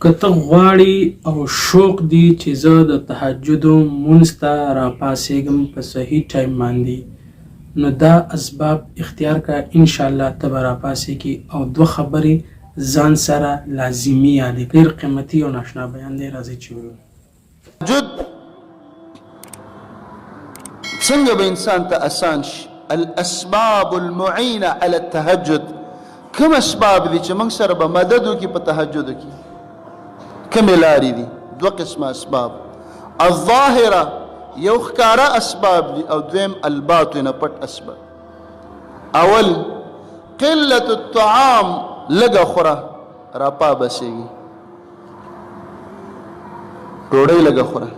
که ته غواړې او شوق دي چې زه د تهجدو مونځ ته راپاڅېږم په صحیح ټایم باندې، نو دا اسباب اختیار کړه. انشاءالله ته به راپاڅېږي. او دوه خبرې ځان سره لازمي یادې. ډېر قیمتي او ناشنا بیان دی، راځئ چې ووایو. تهجد څنګه به انسان ته آسان شي؟ الاسباب المعینه علی التهجد، کوم اسباب دي چې موږ سره به مدد وکړي په تهجد کې؟ کومې لارې دي؟ دوه قسمه اسباب، الظاهره یو ښکاره اسباب دي، او دویم الباطنه پټ اسباب. اول قلت الطعام، لږه خوره راپا بسېږي، ډوډۍ لږه خوره.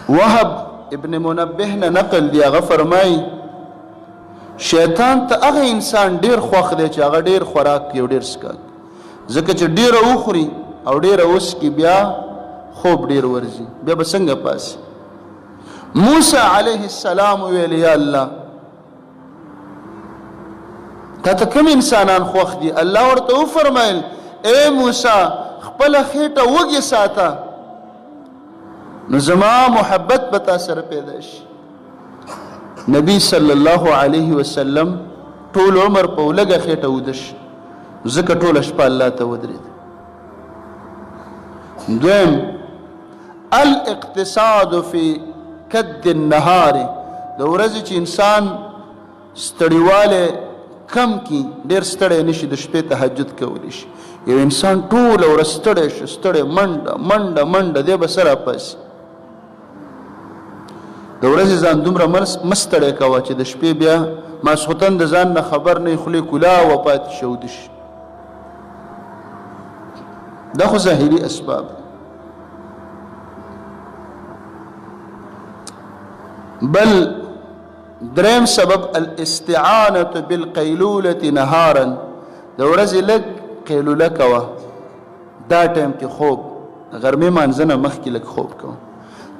وهب ابن منبه نه نقل دی، هغه فرمایي شیطان ته هغه انسان ډیر خوښ دی چې هغه ډیر خوراک کوي او ډیر څښاک، ځکه چې ډیره وخوري او ډیره وڅښي بیا خوب ډیر ورځي، بیا به څنګه پاسي؟ موسی علیه السلام ویل یا الله تا ته کوم انسانان خوښ دي؟ الله ورته وفرمایل اے موسی خپله خېټه وږې ساته، نو زما محبت به تا سره پیدا شي. نبی صلی الله علیه وسلم ټول عمر په لږه خېټه وده شي، ځکه ټوله شپه الله ته ودرېد. دویم الاقتصاد فی کد النهار، د ورځې چې انسان ستړیواله کم کی، ډېر ستړی نشي، د شپې تهجد کولی شي. یو انسان ټوله ورځ ستړی شو، ستړی منډه منډه منډه، دی به څه راپاسي؟ د ورځې ځان دومره مه ستړی کوه چې د شپې بیا ماسخوتن د ځان نه خبر نه وي، خولې کلاه و پاتې شي او وده شي. دا خو ظاهري اسباب. بل دریم سبب الاستعانة بالقیلولة نهارا، د ورځې لږ قیلوله کوه، دا ټایم کې خوب، غرمې مانځنه مخکې لږ خوب کوه،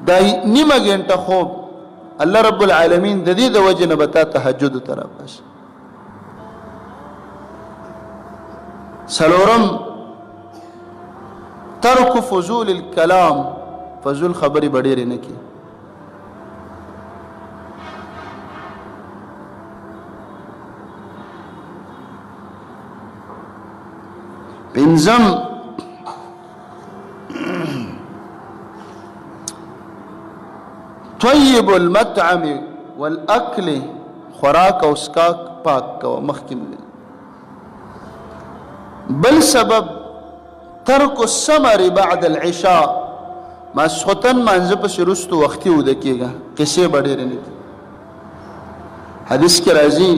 دا نیمه ګنټه خوب الله رب العالمین د دې د وجې نه به تا تهجد ته راپاسي. څلورم ترک فضول الکلام، فضول خبرې به ډېرې نه کړي. پنځم طیب المطعم والاکل، خوراک او اسکاک پاک کوه مخکې. بل سبب ترک السمر بعد العشاء، ماسخوتن مانځه پسې وروستو وختي وده کېږه، قصې به ډېرې نه دي. حدیث کې راځي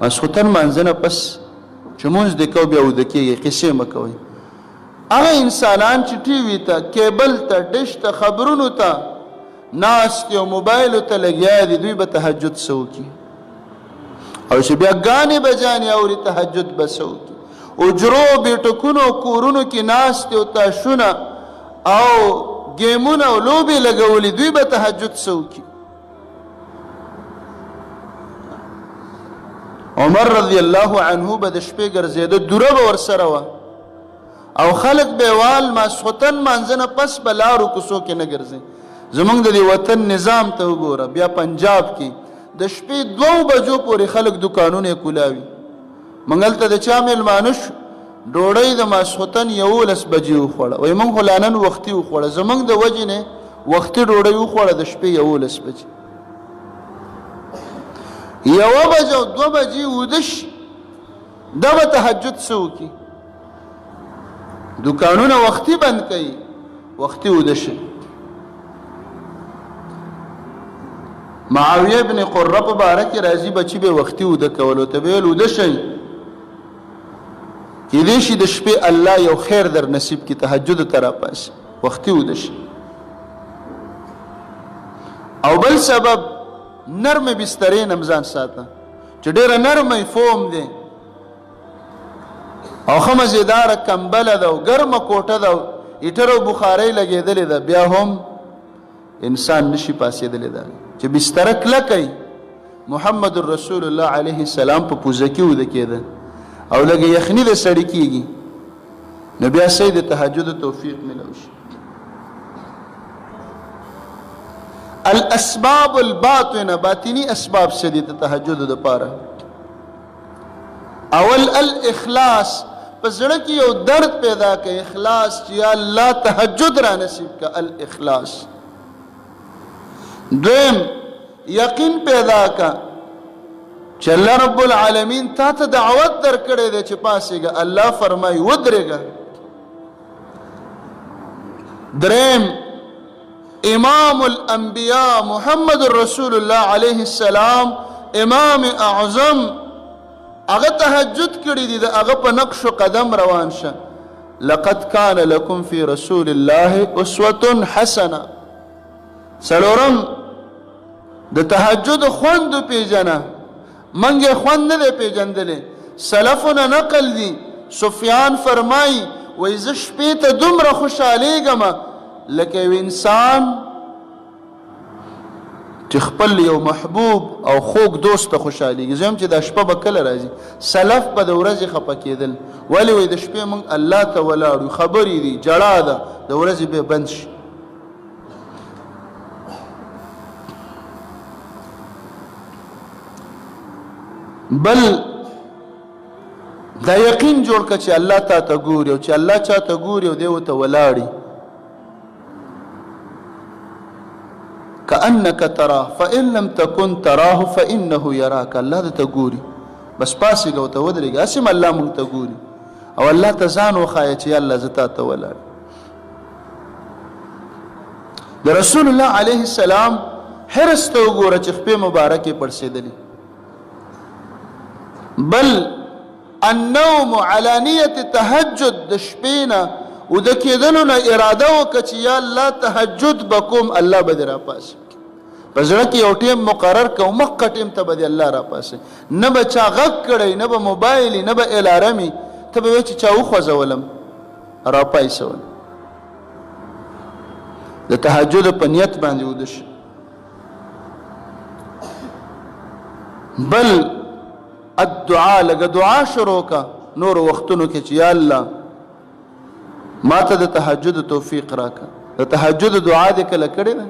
ماسخوتن مانځه نه پس چې مونځ دې کوو بیا وده کېږي، قصې مه کوئ. هغه انسانان چې ټي وي ته، کیبل ته، ډش ته، خبرونو ته ناست او موبایلو ته لګیا دي، دوی به تهجد څه وکړي؟ او چې بیا ګانې بجانې اوري تهجد به څه وکړي؟ اجرو بیټکونو کورونو کې ناست او تاشونه او ګیمونه او لوبې لګولي، دوی به تهجد څه وکړي؟ عمر رضی الله عنه به د شپې ګرځېده، دوره به ورسره وه، او خلق به وال ماسخوتن مانځه نه پس به لارو کوڅو کې نه ګرځي. زمونږ د دې وطن نظام ته وګوره، بیا پنجاب کې د شپې 2 بجو پورې خلک دکانونه کولاوي. موږ هلته د چا میلمانه شو، ډوډۍ د ماسخوتن 11 بجې وخوړه، وایي موږ خو لا نن وختي وخوړه، زموږ د وجې نه وختي ډوډۍ وخوړه د شپې 11 بجې. 1 بجه او 2 بجې وده شي، دا به تهجد څه وکړي؟ دکانونه وختي بند کوي، وختي وده شي. معاویه ابن قره په باره کې راځي، بچي به وختي وده کول، ورته به ویل وده شئ، کیدای شي د شپې الله یو خیر در نصیب کړي، تهجد ته راپاسي، وختي وده شي. او بل سبب نرم بسترې نه ځان ساته، چې ډېره نرمه فوم دی او ښه مزېداره کمبله ده او ګرمه کوټه ده، هیټر او بخارۍ لګېدلې ده، بیا هم انسان نشي پاسېدلی دا چې بستره کلکئ محمد رسول الله علیه السلام په پوزه کې وده کېده او لږه یخني د سړي کېږي نو بیا صحیح د تهجد توفیق ملو شي. الاسباب الباطنه باطنی اسباب څه دي د تهجد دپاره؟ اول الاخلاص، په زړه کې یو درد پیدا کړي اخلاص چې یا الله تهجد را نصیب کا الاخلاص. دویم یقین پیدا کا چې الله رب العالمین تا ته دعوت درکړی دی چې پاسېږه، الله فرمایي ودرېږه. دریم امام الانبیاء محمد رسول الله علیه السلام امام اعظم هغه تهجد کړی دی، د هغه په نقش و قدم روان شه. لقد کان لکم فی رسول الله اسوة حسنه. څلورم د تهجد خوند پیژنه، منګه خوند نه دی پیژندلی، سلفونه نقل دي. سفیان فرمایي وایي زه شپې ته دومره خوشحالیږم لکه یو انسان چې خپل یو محبوب او خوږ دوست ته خوشحالیږي. زه هم چې دا شپه به کله راځي. سلف به د ورځې خفه کېدل، ولې وایي د شپې موږ الله ته ولاړو، خبرې دي، جړا ده، د ورځې به بند شي. بل دا یقین جوړ که چې الله تا ته ګوري او چې الله چا ته ګوري او دی ورته ولاړي. كأنك تراه فإن لم تكن تراه فإنه يراك. الله درته ګوري، بس پاسېږه ورته ودرېږه، هسې هم الله موږ ته ګوري او الله ته ځان وښایه چې الله زه تا ته ولاړ. د رسول الله علیه السلام حرص ته وګوره چې خپې مبارکې پړسېدلې. بل النوم على نیت تهجد، د شپې نه وده کېدلو نه اراده وکړه چې یا الله تهجد به کوم، الله به دې راپاسي. په زړه کې یو ټیم مقرر کړه، مخکې ټیم ته به دې الله راپاسي. نه به چا غږ کړی، نه به موبایل، نه به الارمي، ته به وایې چې چا وخوځولم راپایسول. د تهجد په نیت باندې وده شي. بل الدعاء، لږه دعا شروع کا نور وختونو کې چې یا الله ما ته د تهجد توفیق راکا. د تهجد دعا دې کله کړې ده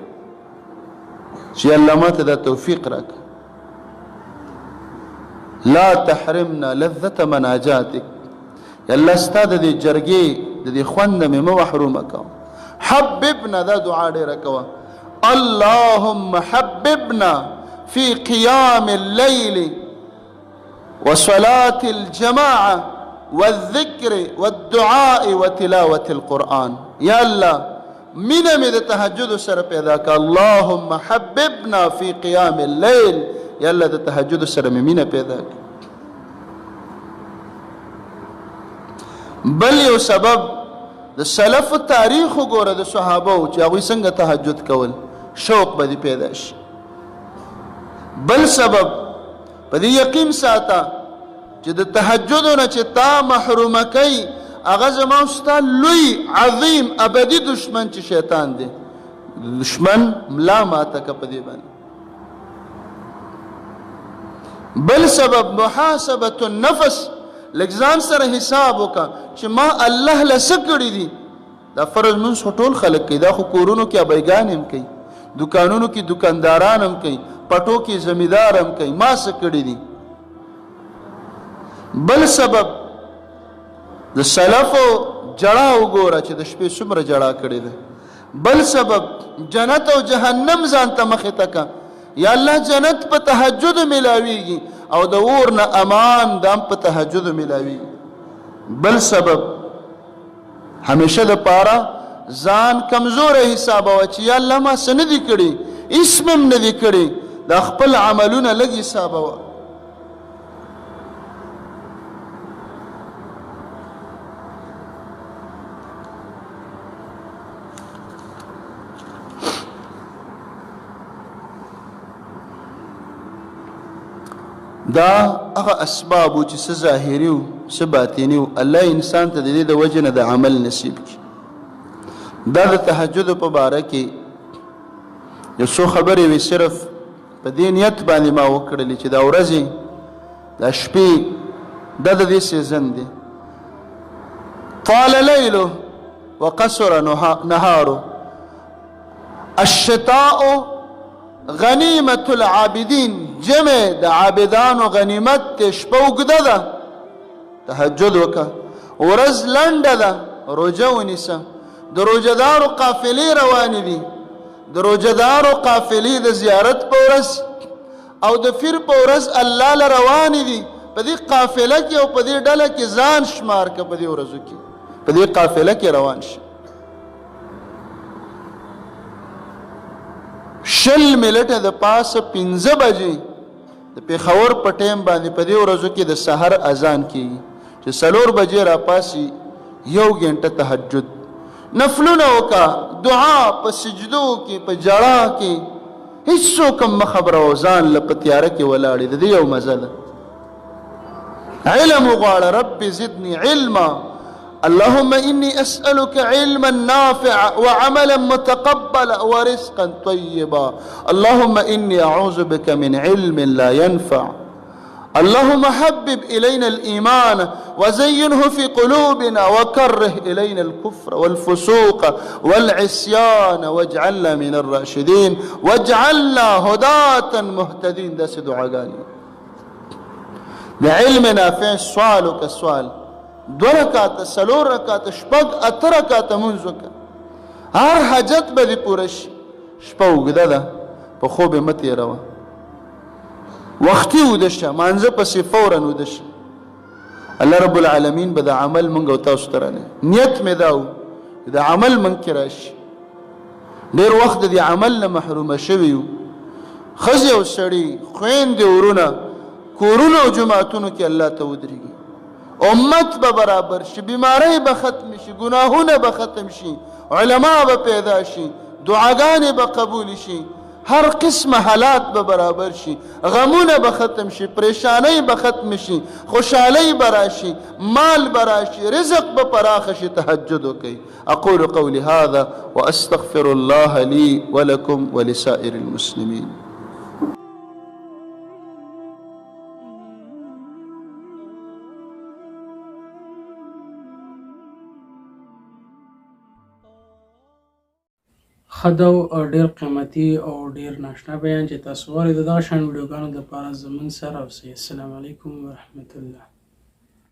چې الله ما ته د توفیق راکا. لا تحرمنا لذة مناجاتك، یا الله ستا د دې جرګې د دې خوند مې مه محرومه کوه. حببنا، دا دعا ډېره کوه. اللهم حببنا في قيام الليل وصلاة الجماعة والذكر والدعاء وتلاوة القرآن. یا الله مینه مې د تهجد سره پیدا که. اللهم حببنا في قيام الليل، یا الله د تهجد سره مې مینه پیدا که. بل یو سبب د سلف تاریخ وګوره د صحابو چې هغوی څنګه تهجد کول، شوق به دې پیدا شي. بل سبب په دې یقین ساته چې د تهجد نه چې تا محرومه کوي هغه زما او ستا لوی عظیم ابدي دشمن چې شیطان دی، دشمن ملا ماته که په دې باندې. بل سبب محاسبة النفس، لږ ځان سره حساب وکړه چې ما الله له څه کړي دي. دا فرض مونځ خو ټول خلک کوي، دا خو کورونو کې ابیګان هم کوي، دکانونو کې دکانداران هم کوي، پټو کې زمیدار هم کوي، ما څه کړي دي. بل سبب د سلفو جړا وګوره چې د شپې څومره جړا کړې ده. بل سبب جنت او جهنم ځان ته مخې ته که، یا الله جنت په تهجد ملاویږي او د اور نه امان دام په تهجد ملاویږي. بل سبب همیشه د پاره ځان کمزوره حسابوه چې یا الله ما څه نه دي کړي، اسم هم نه دي کړي، دا خپل عملونه لږ حسابوه. دا هغه اسباب چې څه ظاهري او څه باطني او الله انسان ته د دې د وجه نه د عمل نصیب کړي. دا د تهجد په باره کې یو څو خبرې وي صرف په دې نیت باندې ما وکړلې چې دا ورځې دا شپې دا د دې سیزن دی. طال لیله وقصر نهاره الشتاء غنیمة العابدین، جمع د عابدانو غنیمت ته، شپه اوږده ده تهجد وکړه، ورځ لنډه ده روژه ونیسه. د روژهدارو قافلې روانې دي، د روژهدارو قافلې د زیارت په ورځ او د فیر په ورځ الله له روانې دي. په دې قافله کې او په دې ډله کې ځان شمار که، په دې ورځو کې په دې قافله کې روان شي. 20 منټه د پاسه 15 بجې د پېښور په ټیم باندې په دې ورځو کې د سحر اذان کېږي چې 4 بجې راپاسي، 1 غنټه تهجد نفلونه وکړه، دعا په سجدو کې په جړا کې، هیڅوک مه خبره او ځان له په تیاره کې ولاړې. د دې یو مزه ده. علم وغواړه، رب زدني علما، اللهم إني أسألك علما نافعا وعملا متقبلا ورزقا طيبا، اللهم إني أعوذ بك من علم لا ينفع، اللهم حبب إلينا الإيمان وزينه في قلوبنا وكره إلينا الكفر والفسوق والعصيان واجعلنا من الراشدين واجعلنا هداة مهتدين. داسې دعاګانې د علم نافع سوال وکړه، سوال 2 رکعاته 4 رکعاته 6 8 رکعاته مونځ وکړه، هر حاجت به دې پوره شي. شپه اوږده ده، په خوب یې مه تېروه، وختي وده شه، مانځه پسې فورا وده شه. الله رب العالمین به د عمل مونږ او تاسو ته رانه، نیت مې دا و د عمل مونږ کې راشي. ډېر وخت د دې عمل نه محرومه شوي یو، ښځې او سړي، خویندې ورونه، کورونه او جماعتونو کې الله ته ودرېږي. امت به برابر شي، بیماری به ختم شي، ګناهونه به ختم شي، علما به پیدا شي، دعاګانې به قبول شي، هر قسم حالات به برابر شي، غمونه به ختم شي، پریشانی به ختم شي، خوشحالی به راشي، مال به راشي، رزق به پراخ شي. تهجد وکړئ. اقول قولي هذا واستغفر الله لي ولكم ولسائر المسلمين. خدو او ډیر قیمتي او ډیر ناشنا بیان چې تاسو غواړئ د دغه شان ویډیوګانو دپاره زموږ سره اوسئ. السلام علیکم ورحمة الله.